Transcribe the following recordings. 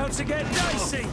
about to get dicey!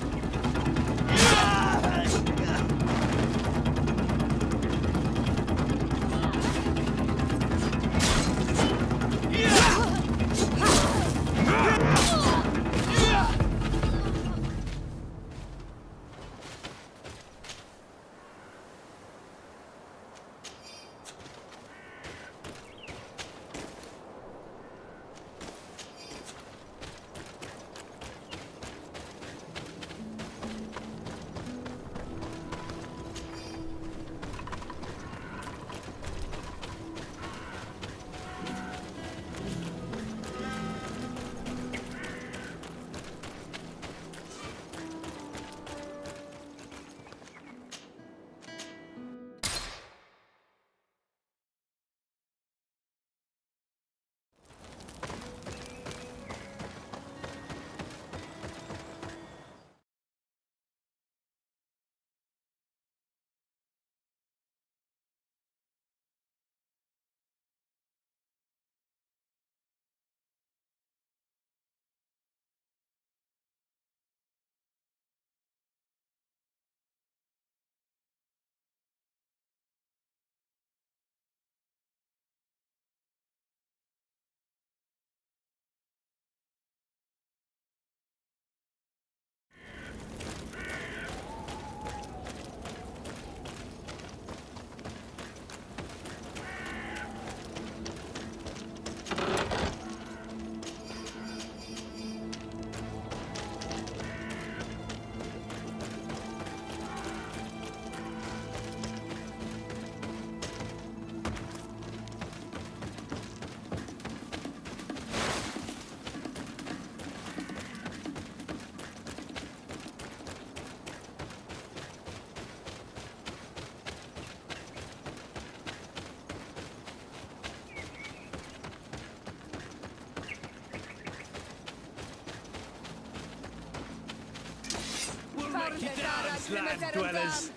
Get down, land dwellers!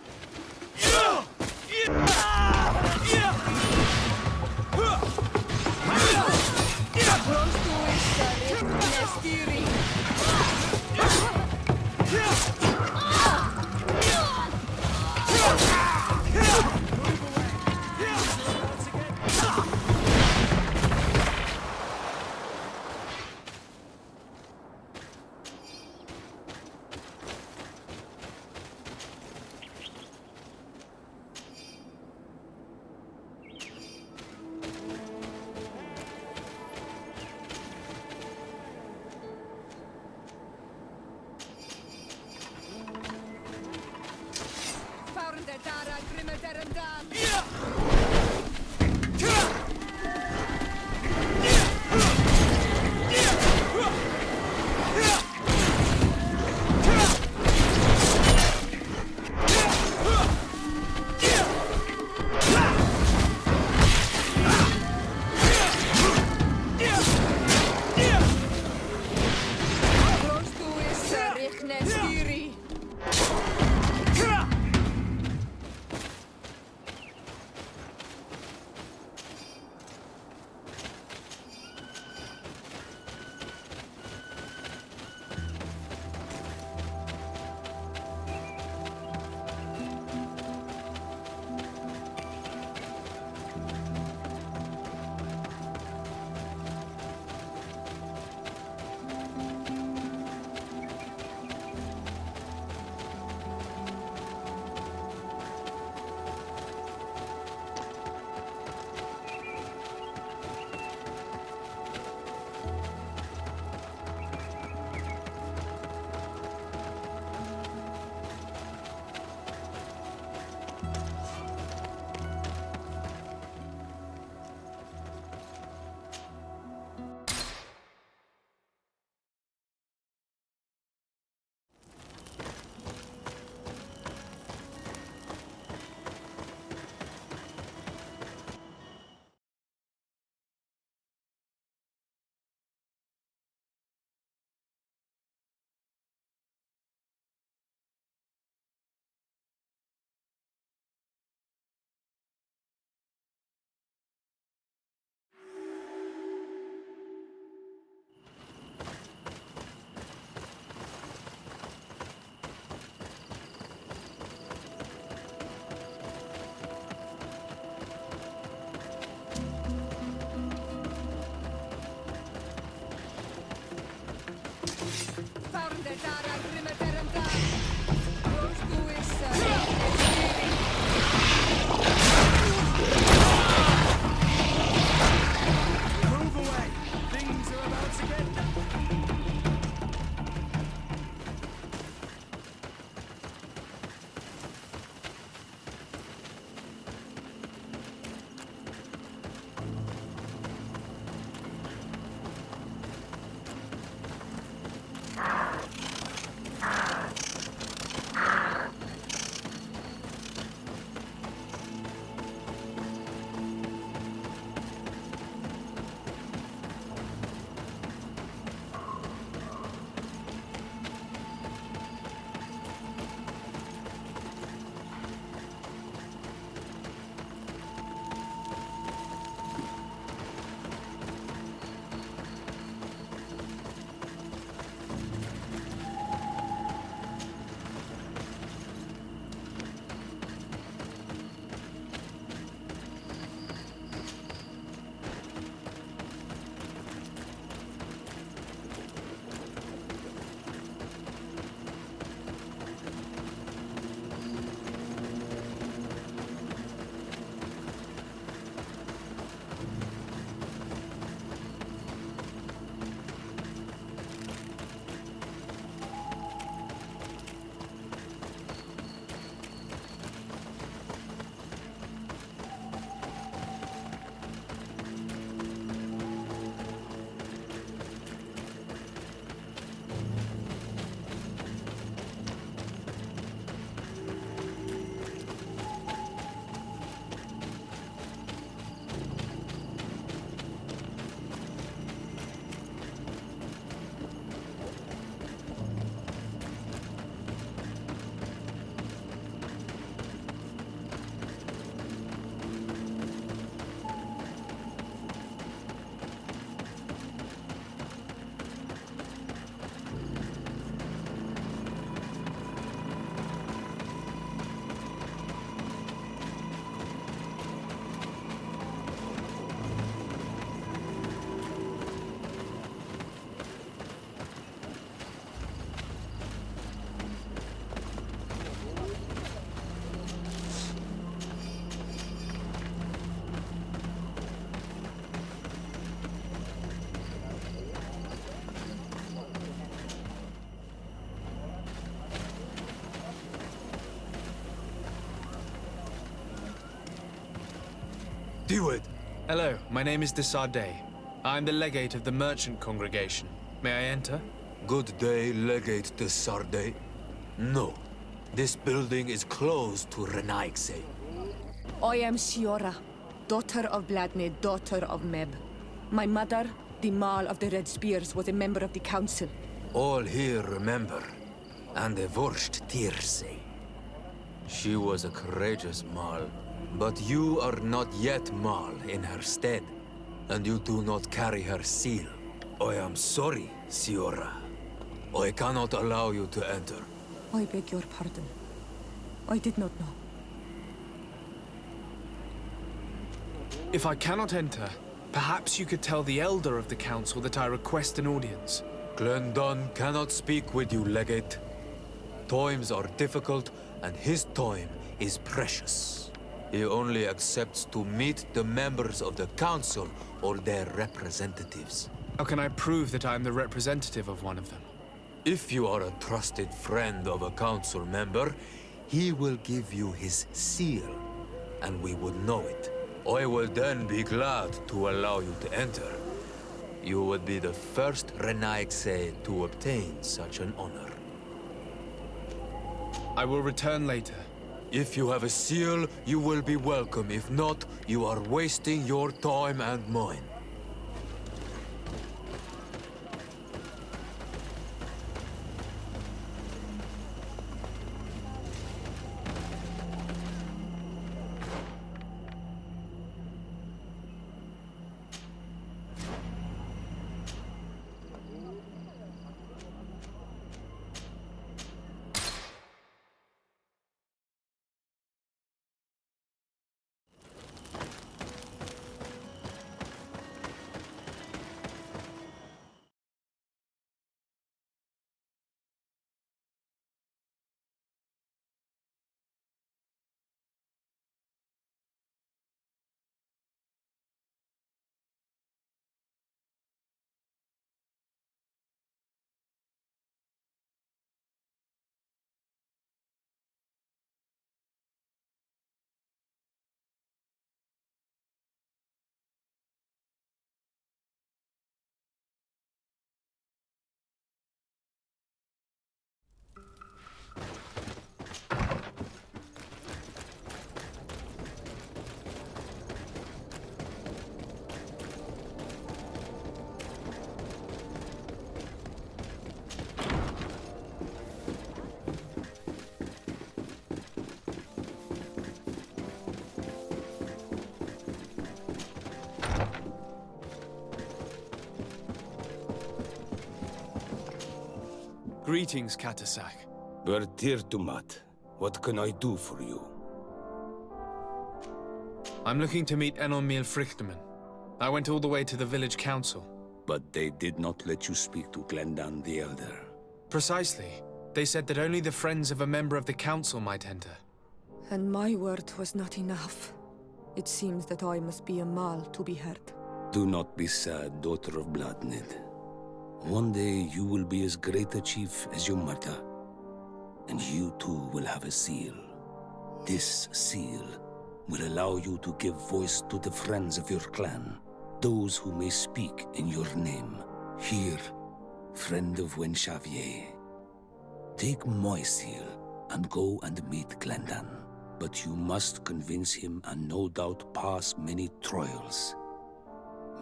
Do it! Hello, my name is de Sardet. I'm the legate of the merchant congregation. May I enter? Good day, Legate de Sardet. No. This building is closed to Renaigse. I am Siora, daughter of Bladnid, daughter of Meb. My mother, the Mall of the Red Spears, was a member of the council. All here remember. And the Vorst Tirse. She was a courageous Mal, but you are not yet Mal in her stead, and you do not carry her seal. I am sorry, Siora. I cannot allow you to enter. I beg your pardon. I did not know. If I cannot enter, perhaps you could tell the elder of the council that I request an audience. Glendon cannot speak with you, Legate. Times are difficult, and his time is precious. He only accepts to meet the members of the council or their representatives. How can I prove that I am the representative of one of them? If you are a trusted friend of a council member, he will give you his seal, and we would know it. I will then be glad to allow you to enter. You would be the first Renaigse to obtain such an honor. I will return later. If you have a seal, you will be welcome. If not, you are wasting your time and mine. Greetings, Katasak. Bertirtumat, what can I do for you? I'm looking to meet Enormil Frichtman. I went all the way to the village council. But they did not let you speak to Glendan the Elder. Precisely. They said that only the friends of a member of the council might enter. And my word was not enough. It seems that I must be a Mal to be heard. Do not be sad, daughter of Bladnid. One day you will be as great a chief as your mother. And you too will have a seal. This seal will allow you to give voice to the friends of your clan, those who may speak in your name. Here, friend of Wenxavier. Take my seal and go and meet Glendan. But you must convince him and no doubt pass many trials.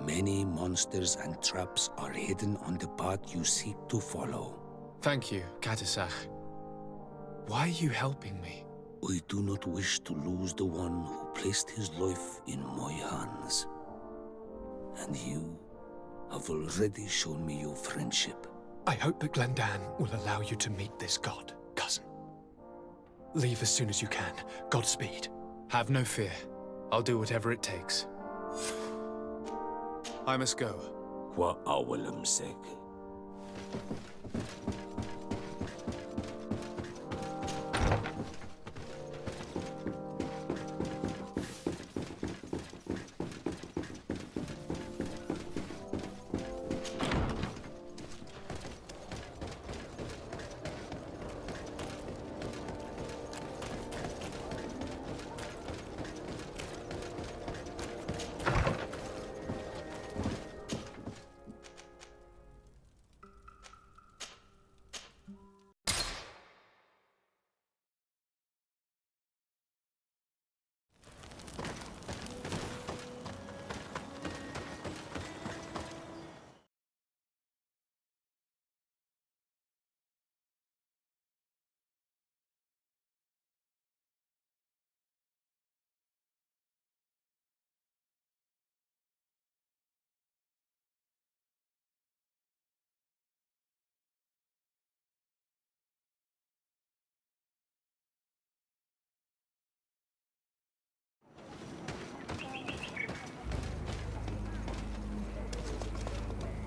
Many monsters and traps are hidden on the path you seek to follow. Thank you, Katasak. Why are you helping me? I do not wish to lose the one who placed his life in my hands. And you have already shown me your friendship. I hope that Glendan will allow you to meet this god, cousin. Leave as soon as you can. Godspeed. Have no fear. I'll do whatever it takes. I must go. Wa awalam seg.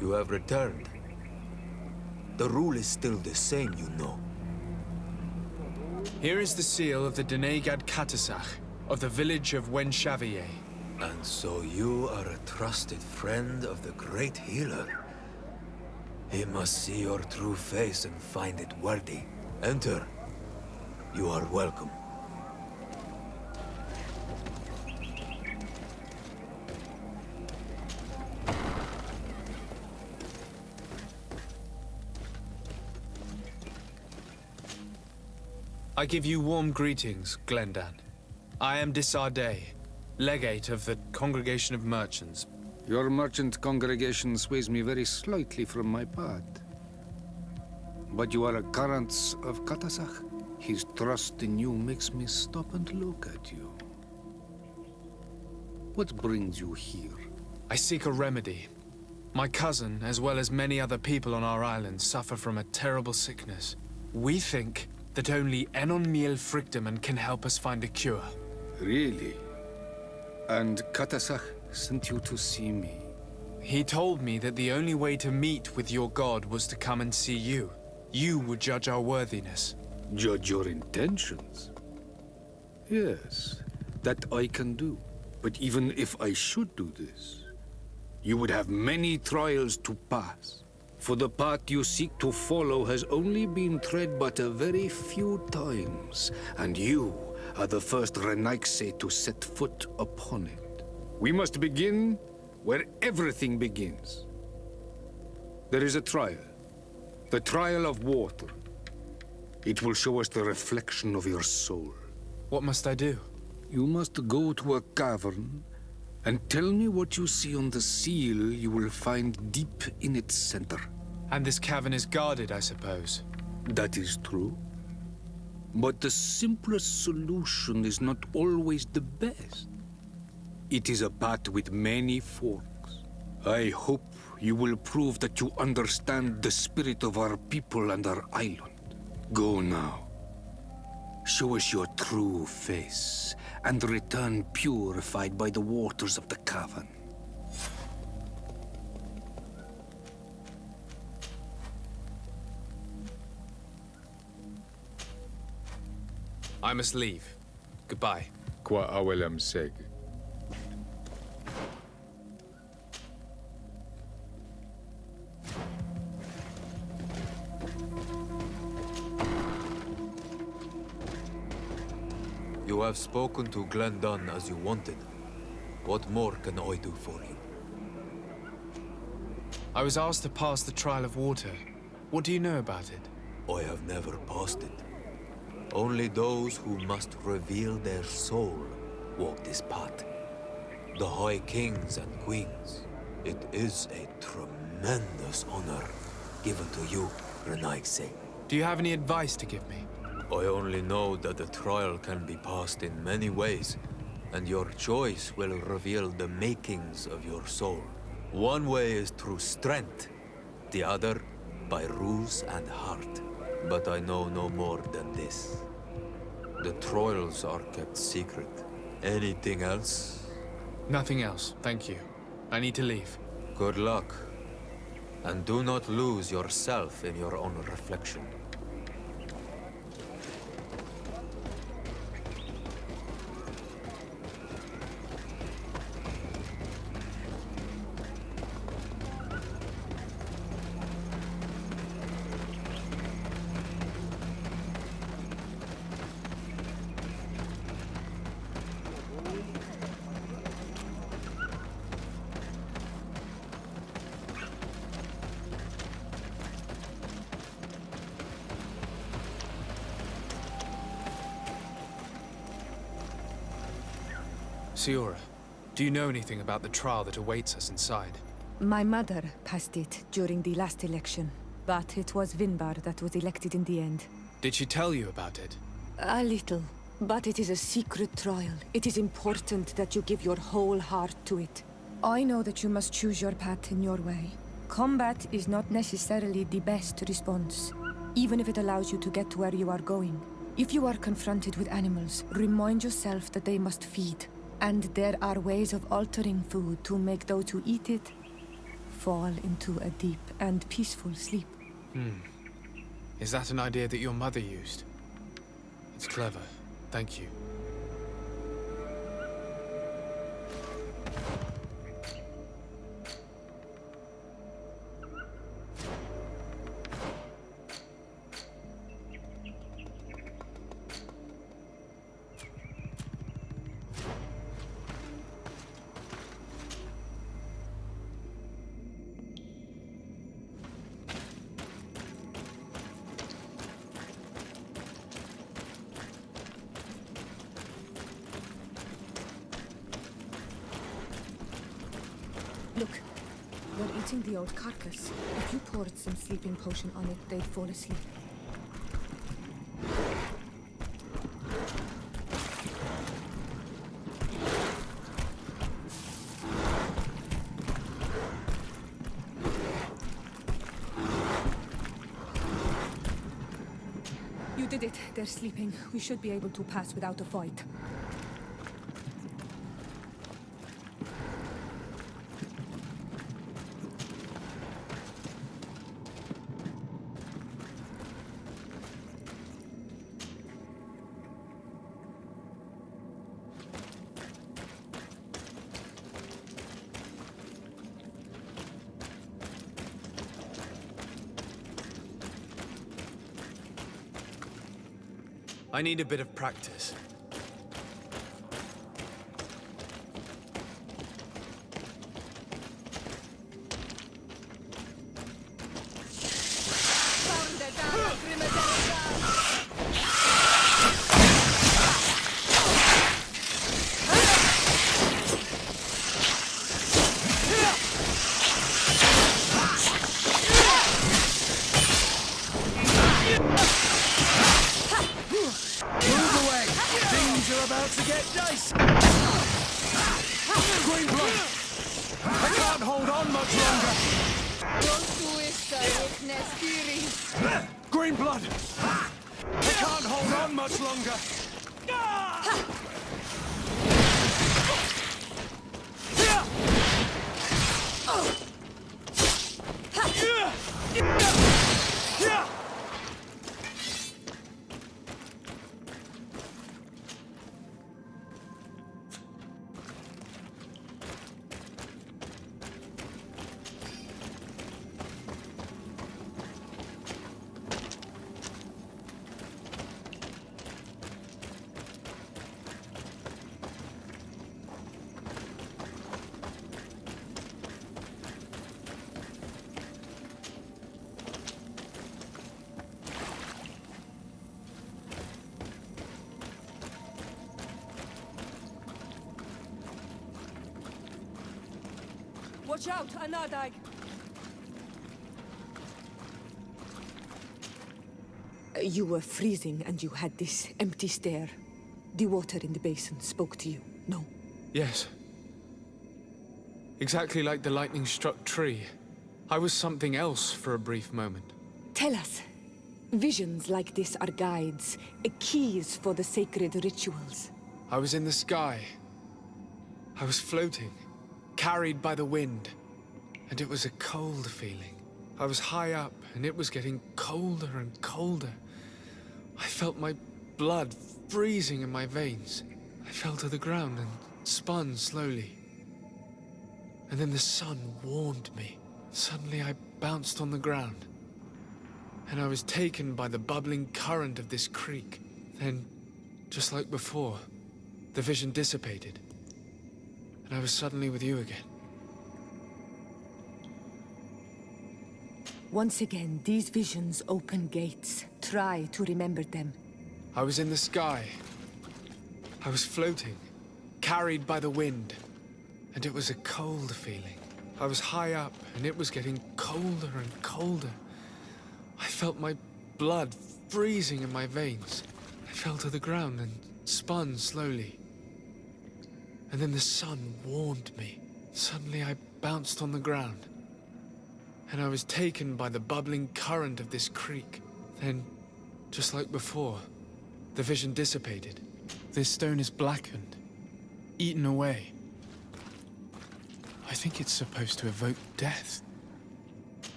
You have returned. The rule is still the same, you know. Here is the seal of the Denegad Katasach, of the village of Wenshavier. And so you are a trusted friend of the great healer. He must see your true face and find it worthy. Enter. You are welcome. I give you warm greetings, Glendan. I am Disarday, legate of the Congregation of Merchants. Your merchant congregation sways me very slightly from my path. But you are a current of Katasach. His trust in you makes me stop and look at you. What brings you here? I seek a remedy. My cousin, as well as many other people on our island, suffer from a terrible sickness. We think that only Enon Miel Frictamen can help us find a cure. Really? And Katasach sent you to see me? He told me that the only way to meet with your god was to come and see you. You would judge our worthiness. Judge your intentions? Yes, that I can do. But even if I should do this, you would have many trials to pass. For the path you seek to follow has only been tread but a very few times, and you are the first Renaigse to set foot upon it. We must begin where everything begins. There is a trial. The trial of water. It will show us the reflection of your soul. What must I do? You must go to a cavern and tell me what you see on the seal you will find deep in its center. And this cavern is guarded, I suppose. That is true. But the simplest solution is not always the best. It is a path with many forks. I hope you will prove that you understand the spirit of our people and our island. Go now. Show us your true face, and return purified by the waters of the cavern. I must leave. Goodbye. Qua awelam seg. You have spoken to Glendan as you wanted. What more can I do for you? I was asked to pass the trial of water. What do you know about it? I have never passed it. Only those who must reveal their soul walk this path. The High Kings and Queens. It is a tremendous honor given to you, Renaigse. Do you have any advice to give me? I only know that the trial can be passed in many ways, and your choice will reveal the makings of your soul. One way is through strength, the other by ruse and heart. But I know no more than this. The trials are kept secret. Anything else? Nothing else, thank you. I need to leave. Good luck. And do not lose yourself in your own reflection. Siora, do you know anything about the trial that awaits us inside? My mother passed it during the last election, but it was Vinbar that was elected in the end. Did she tell you about it? A little, but it is a secret trial. It is important that you give your whole heart to it. I know that you must choose your path in your way. Combat is not necessarily the best response, even if it allows you to get to where you are going. If you are confronted with animals, remind yourself that they must feed. And there are ways of altering food to make those who eat it fall into a deep and peaceful sleep. Is that an idea that your mother used? It's clever. Thank you. Look, they're eating the old carcass. If you poured some sleeping potion on it, they'd fall asleep. You did it. They're sleeping. We should be able to pass without a fight. I need a bit of practice. Green blood! I can't hold on much longer! Watch out, Anadag! You were freezing and you had this empty stare. The water in the basin spoke to you, no? Yes. Exactly like the lightning-struck tree. I was something else for a brief moment. Tell us. Visions like this are guides, keys for the sacred rituals. I was in the sky. I was floating, carried by the wind. And it was a cold feeling. I was high up, and it was getting colder and colder. I felt my blood freezing in my veins. I fell to the ground and spun slowly. And then the sun warmed me. Suddenly I bounced on the ground. And I was taken by the bubbling current of this creek. Then, just like before, the vision dissipated. And I was suddenly with you again. Once again, these visions open gates. Try to remember them. I was in the sky. I was floating, carried by the wind. And it was a cold feeling. I was high up, and it was getting colder and colder. I felt my blood freezing in my veins. I fell to the ground and spun slowly. And then the sun warmed me. Suddenly I bounced on the ground. And I was taken by the bubbling current of this creek. Then, just like before, the vision dissipated. This stone is blackened, eaten away. I think it's supposed to evoke death.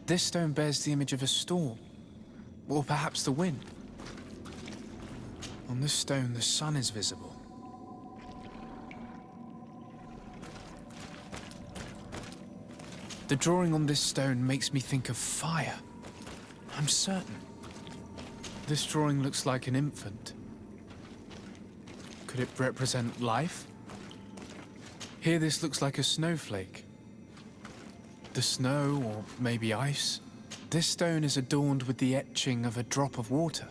This stone bears the image of a storm. Or perhaps the wind. On this stone, the sun is visible. The drawing on this stone makes me think of fire. I'm certain. This drawing looks like an infant. Could it represent life? Here this looks like a snowflake. The snow, or maybe ice. This stone is adorned with the etching of a drop of water.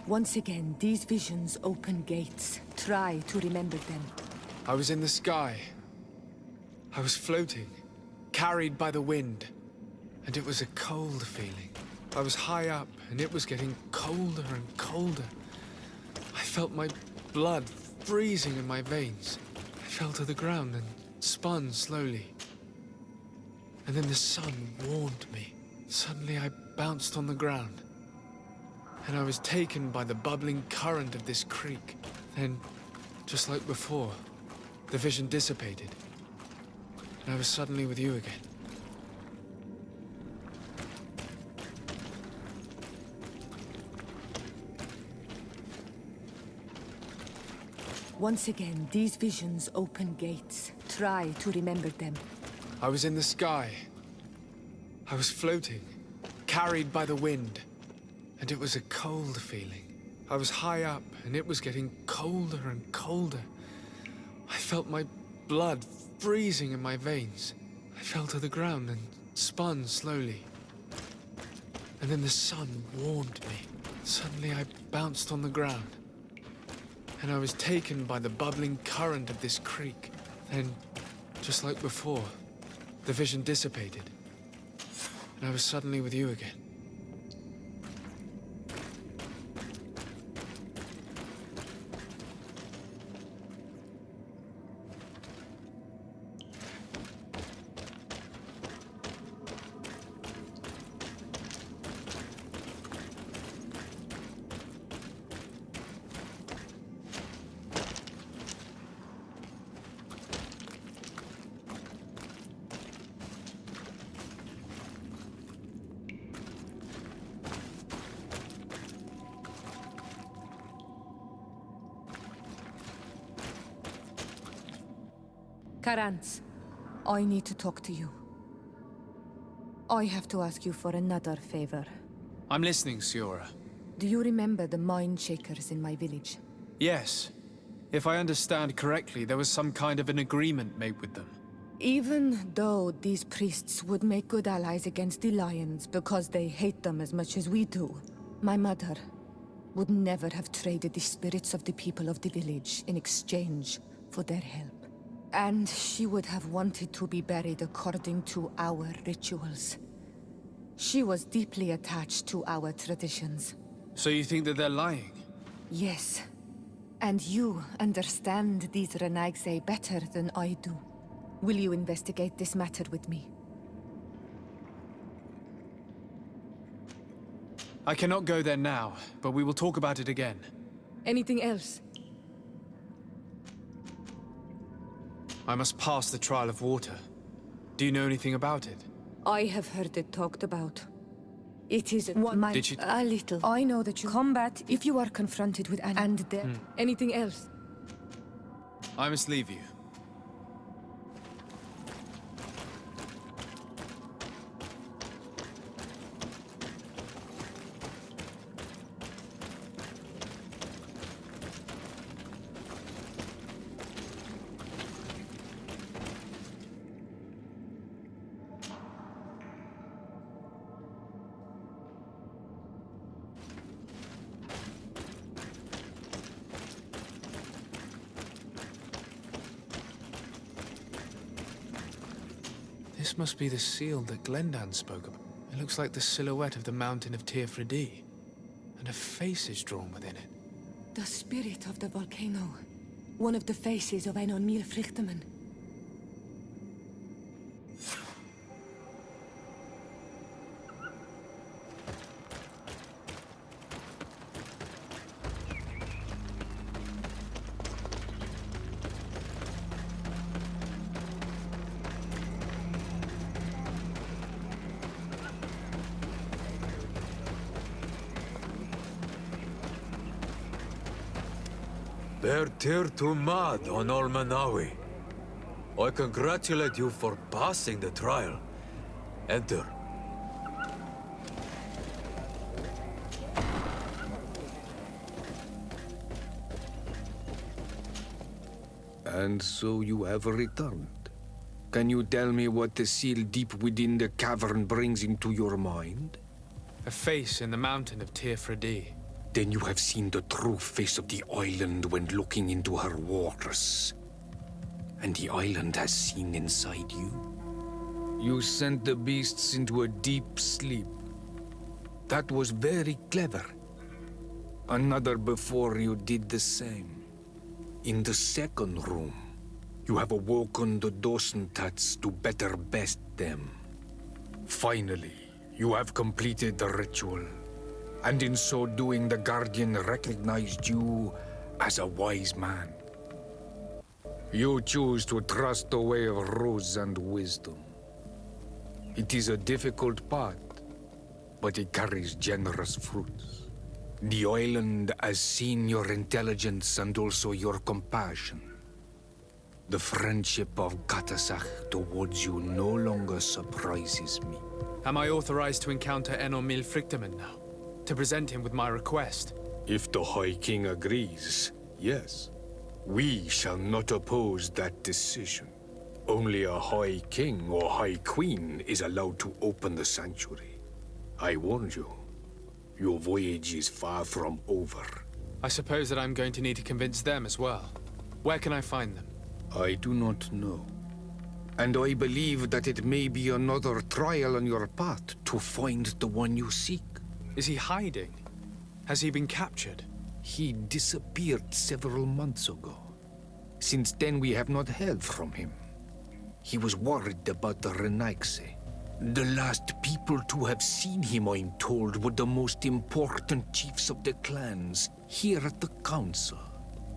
Once again, these visions open gates. Try to remember them. I was in the sky. I was floating, carried by the wind. And it was a cold feeling. I was high up, and it was getting colder and colder. I felt my blood freezing in my veins. I fell to the ground and spun slowly. And then the sun warmed me. Suddenly I bounced on the ground. And I was taken by the bubbling current of this creek. Then, just like before, the vision dissipated. And I was suddenly with you again. Once again, these visions open gates. Try to remember them. I was in the sky. I was floating, carried by the wind. And it was a cold feeling. I was high up, and it was getting colder and colder. I felt my blood freezing in my veins. I fell to the ground and spun slowly. And then the sun warmed me. Suddenly I bounced on the ground. And I was taken by the bubbling current of this creek. Then, just like before, the vision dissipated. And I was suddenly with you again. Karantz, I need to talk to you. I have to ask you for another favor. I'm listening, Siora. Do you remember the mind shakers in my village? Yes. If I understand correctly, there was some kind of an agreement made with them. Even though these priests would make good allies against the Lions because they hate them as much as we do, my mother would never have traded the spirits of the people of the village in exchange for their help. And she would have wanted to be buried according to our rituals. She was deeply attached to our traditions. So you think that they're lying? Yes. And you understand these Renagse better than I do. Will you investigate this matter with me? I cannot go there now, but we will talk about it again. Anything else? I must pass the trial of water. Do you know anything about it? I have heard it talked about. It is one Did you... a little. I know that you combat if you are confronted with and death. Anything else? I must leave you. This must be the seal that Glendan spoke about. It looks like the silhouette of the mountain of Teofridi, and a face is drawn within it. The spirit of the volcano. One of the faces of Einon Mil Frichtemann. Bertir to Mad on Olmanawi. I congratulate you for passing the trial. Enter. And so you have returned. Can you tell me what the seal deep within the cavern brings into your mind? A face in the mountain of Tirfredi. Then you have seen the true face of the island when looking into her waters. And the island has seen inside you. You sent the beasts into a deep sleep. That was very clever. Another before you did the same. In the second room, you have awoken the Dosentats to better best them. Finally, you have completed the ritual. And in so doing, the Guardian recognized you as a wise man. You choose to trust the way of ruse and wisdom. It is a difficult path, but it carries generous fruits. The island has seen your intelligence and also your compassion. The friendship of Katasach towards you no longer surprises me. Am I authorized to encounter Einon Mil Frichtemann now? To present him with my request? If the High King agrees, yes. We shall not oppose that decision. Only a High King or High Queen is allowed to open the sanctuary. I warned you. Your voyage is far from over. I suppose that I'm going to need to convince them as well. Where can I find them? I do not know. And I believe that it may be another trial on your path to find the one you seek. Is he hiding? Has he been captured? He disappeared several months ago. Since then, we have not heard from him. He was worried about the Renaigse. The last people to have seen him, I'm told, were the most important chiefs of the clans here at the council.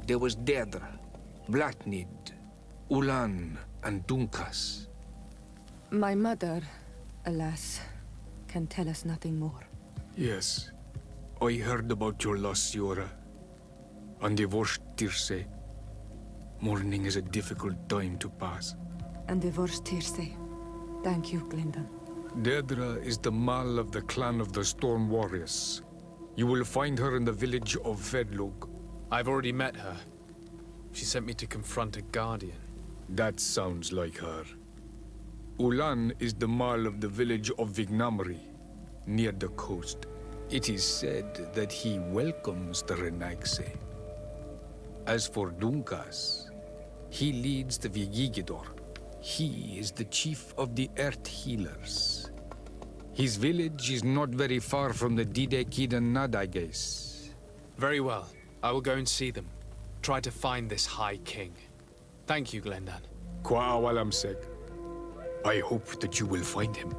There was Deirdre, Blatnid, Ulan, and Dunkas. My mother, alas, can tell us nothing more. Yes, I heard about your loss, Yora. And divorced Tirse. Mourning is a difficult time to pass. And divorced Tirse. Thank you, Glendan. Deirdre is the Mal of the clan of the Storm Warriors. You will find her in the village of Vedlug. I've already met her. She sent me to confront a guardian. That sounds like her. Ulan is the Mal of the village of Vignamri, near the coast. It is said that he welcomes the Renaigse. As for Dunkas, he leads the Vigigidor. He is the chief of the Earth Healers. His village is not very far from the Didekid and Nadages. Very well. I will go and see them. Try to find this High King. Thank you, Glendan. Kwa awalam sek. I hope that you will find him.